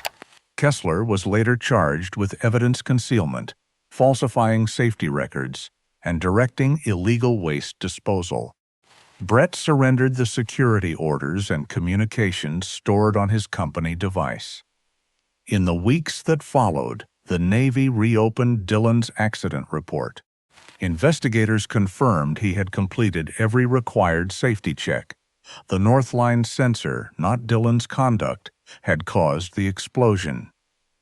Kessler was later charged with evidence concealment, falsifying safety records, and directing illegal waste disposal. Brett surrendered the security orders and communications stored on his company device. In the weeks that followed, the Navy reopened Dillon's accident report. Investigators confirmed he had completed every required safety check. The Northline sensor, not Dillon's conduct, had caused the explosion.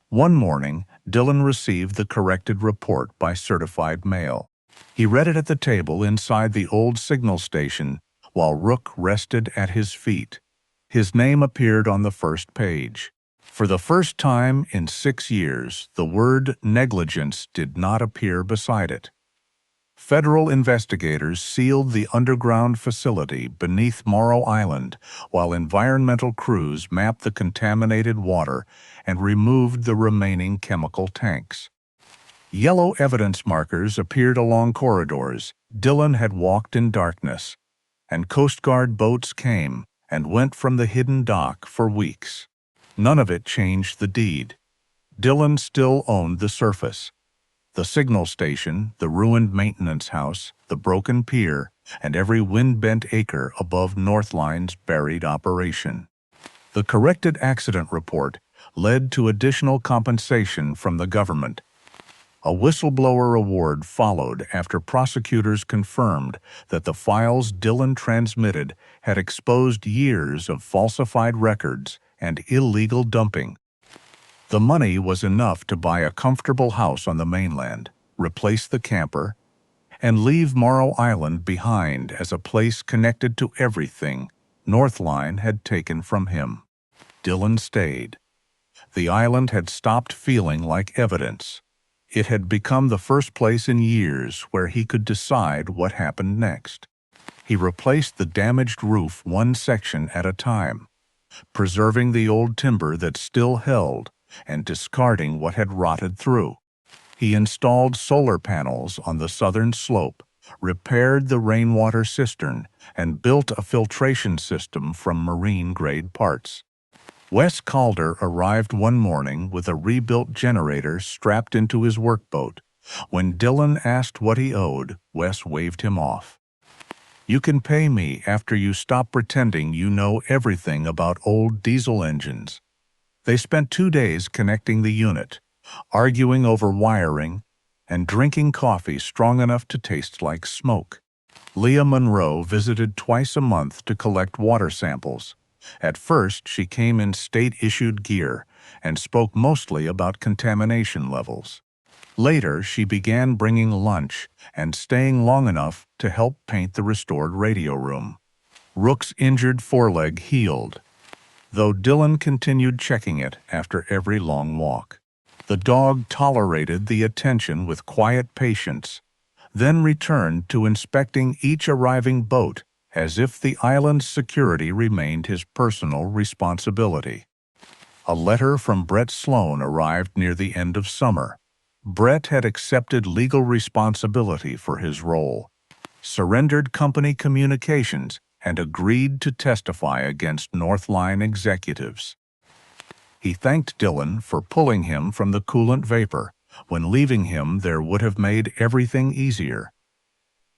One morning, Dillon received the corrected report by certified mail. He read it at the table inside the old signal station while Rook rested at his feet. His name appeared on the first page. For the first time in 6 years, the word negligence did not appear beside it. Federal investigators sealed the underground facility beneath Morrow Island while environmental crews mapped the contaminated water and removed the remaining chemical tanks. Yellow evidence markers appeared along corridors. Dillon had walked in darkness, and Coast Guard boats came and went from the hidden dock for weeks. None of it changed the deed. Dillon still owned the surface. The signal station, the ruined maintenance house, the broken pier, and every wind-bent acre above Northline's buried operation. The corrected accident report led to additional compensation from the government. A whistleblower award followed after prosecutors confirmed that the files Dillon transmitted had exposed years of falsified records and illegal dumping. The money was enough to buy a comfortable house on the mainland, replace the camper, and leave Morrow Island behind as a place connected to everything Northline had taken from him. Dillon stayed. The island had stopped feeling like evidence. It had become the first place in years where he could decide what happened next. He replaced the damaged roof one section at a time, preserving the old timber that still held and discarding what had rotted through. He installed solar panels on the southern slope, repaired the rainwater cistern, and built a filtration system from marine-grade parts. Wes Calder arrived one morning with a rebuilt generator strapped into his workboat. When Dillon asked what he owed, Wes waved him off. "You can pay me after you stop pretending you know everything about old diesel engines." They spent 2 days connecting the unit, arguing over wiring, and drinking coffee strong enough to taste like smoke. Leah Monroe visited twice a month to collect water samples. At first, she came in state-issued gear and spoke mostly about contamination levels. Later, she began bringing lunch and staying long enough to help paint the restored radio room. Rook's injured foreleg healed, though Dillon continued checking it after every long walk. The dog tolerated the attention with quiet patience, then returned to inspecting each arriving boat as if the island's security remained his personal responsibility. A letter from Brett Sloan arrived near the end of summer. Brett had accepted legal responsibility for his role, surrendered company communications, and agreed to testify against Northline executives. He thanked Dillon for pulling him from the coolant vapor. When leaving him, there would have made everything easier.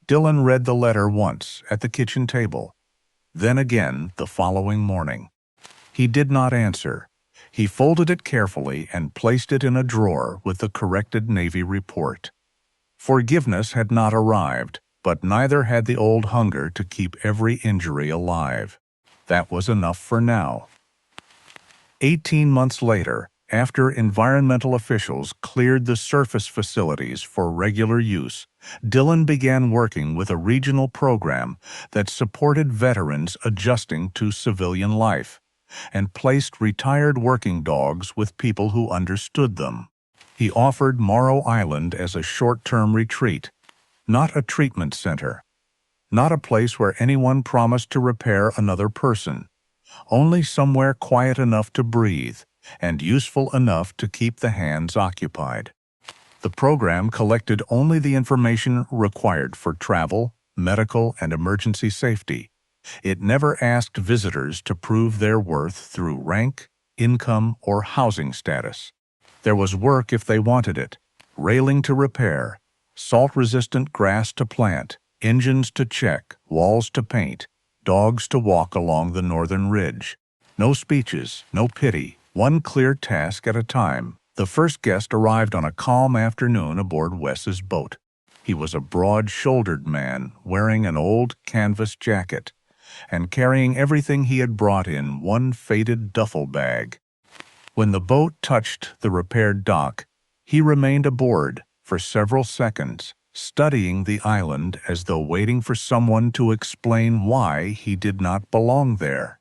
Dillon read the letter once at the kitchen table, then again the following morning. He did not answer. He folded it carefully and placed it in a drawer with the corrected Navy report. Forgiveness had not arrived, but neither had the old hunger to keep every injury alive. That was enough for now. 18 months later, after environmental officials cleared the surface facilities for regular use, Dillon began working with a regional program that supported veterans adjusting to civilian life and placed retired working dogs with people who understood them. He offered Morrow Island as a short-term retreat, not a treatment center, not a place where anyone promised to repair another person, only somewhere quiet enough to breathe and useful enough to keep the hands occupied. The program collected only the information required for travel, medical, and emergency safety. It never asked visitors to prove their worth through rank, income, or housing status. There was work if they wanted it: railing to repair, salt-resistant grass to plant, engines to check, walls to paint, dogs to walk along the northern ridge. No speeches, no pity, one clear task at a time. The first guest arrived on a calm afternoon aboard Wes's boat. He was a broad-shouldered man wearing an old canvas jacket and carrying everything he had brought in one faded duffel bag. When the boat touched the repaired dock, he remained aboard for several seconds, studying the island as though waiting for someone to explain why he did not belong there.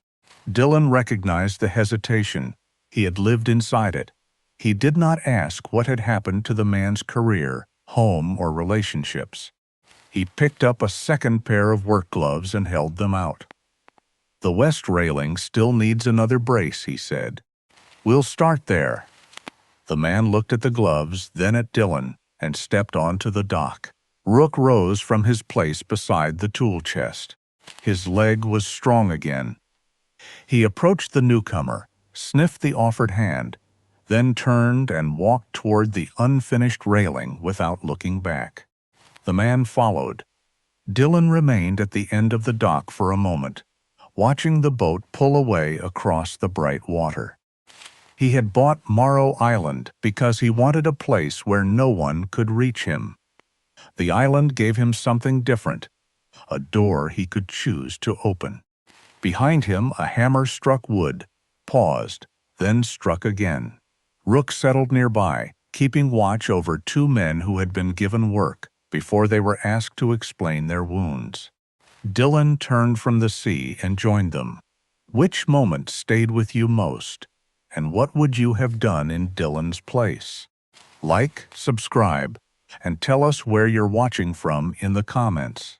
Dillon recognized the hesitation. He had lived inside it. He did not ask what had happened to the man's career, home, or relationships. He picked up a second pair of work gloves and held them out. "The west railing still needs another brace," he said. "We'll start there." The man looked at the gloves, then at Dillon, and stepped onto the dock. Rook rose from his place beside the tool chest. His leg was strong again. He approached the newcomer, sniffed the offered hand, then turned and walked toward the unfinished railing without looking back. The man followed. Dillon remained at the end of the dock for a moment, watching the boat pull away across the bright water. He had bought Morrow Island because he wanted a place where no one could reach him. The island gave him something different, a door he could choose to open. Behind him, a hammer struck wood, paused, then struck again. Rook settled nearby, keeping watch over two men who had been given work before they were asked to explain their wounds. Dylan turned from the sea and joined them. Which moment stayed with you most, and what would you have done in Dylan's place? Like, subscribe, and tell us where you're watching from in the comments.